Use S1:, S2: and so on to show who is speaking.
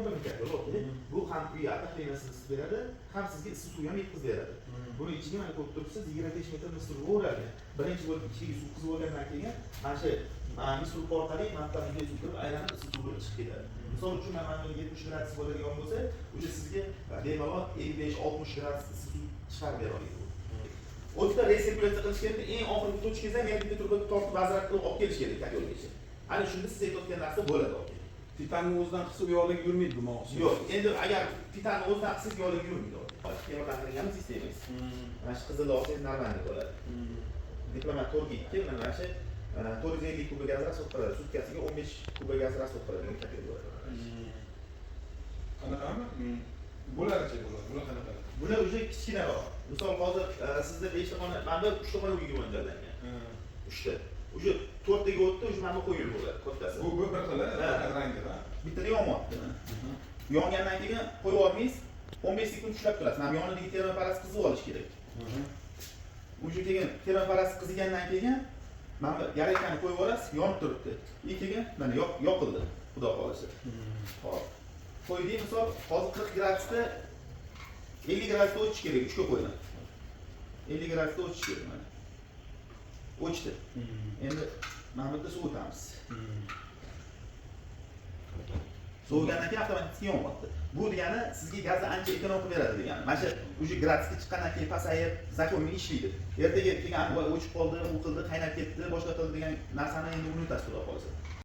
S1: mikrometrga okey. Bu ham uy отоплениесini isitib beradi, ham sizga issiq suv ham yetkazib beradi. Buni ichiga mana ko'rib turibsiz, 25 metr mistrul o'ralgan. Birinchi bo'lib ichiga suv qizib olgandan keyin mana shu mistrul orqali matlarga suv kirib aylanib issiq suv bo'lib chiqib ketadi. Misol uchun mana 70 gradus bo'ladigan bo'lsa, o'sha sizga bemalol 55-60 gradus issiq suv chiqarib beradi. O'tda resirkulyatsiya qilish kerak, eng oxirgi tochkaga ham bitta turba tortib bazrak qilib olib kelish kerak kotelgacha. Ana shunda siz aytayotgan narsa bo'ladi.
S2: Titanning o'zidan qisib yo'liga yurmaydi bu mavzu.
S1: Yo'q, endi agar titanning o'zidan qisib yo'liga yurmaydi. Temirlantirilgan sistemangiz. Mana shu qizil olsangiz normalniy bo'ladi. Diplomat 4 mana shu 450 kubik gaz расход qiladi. Sutkasiga 15 kubik gaz расход qiladigan kotel bo'ladi.
S2: Qanaqami? Bularcha bo'ladi. Bular qanaqa?
S1: Bular o'zi kichkinaroq. Misol hozir sizda 5 ta xona, menda 3 ta xona uyga mo'ljallangan. 3 ta. O'sha 4 taga o'tdi, o'sha mana qo'yilib bo'ladi, kattasi.
S2: Bu bir xil rangda.
S1: Bittada yonyapti. Yongandan keyin qo'yib olmaysiz, 15 sekund ushlab turasiz. Mana yonidagi termoparasi qizib olish kerak. O'sha keyin termoparasi qizigandan keyin mana yaratgani qo'yib olasiz, yonib turibdi. Keyin mana yoqildi, xudo xolasa. Hop. Qo'ydik, misol hozir 40 gradusda 50 gradusda o'chish kerak, 3 ga qo'ydim. 50 gradusda o'chish kerak mana. O'chdi. Endi mana bu yerda suv o'tamiz. So'vigandan keyin avtomatik yonyapti. Bu degani sizga gazni ancha ekonom qilib beradi degani. Mana shu o'sha gradusga chiqqandan keyin pasayib, zakonli ishlaydi. Ertaga keyin o'chib qoldi, u qildi, qaynab ketdi, boshqa qildi degan narsani endi unutasiz xudo xolasa.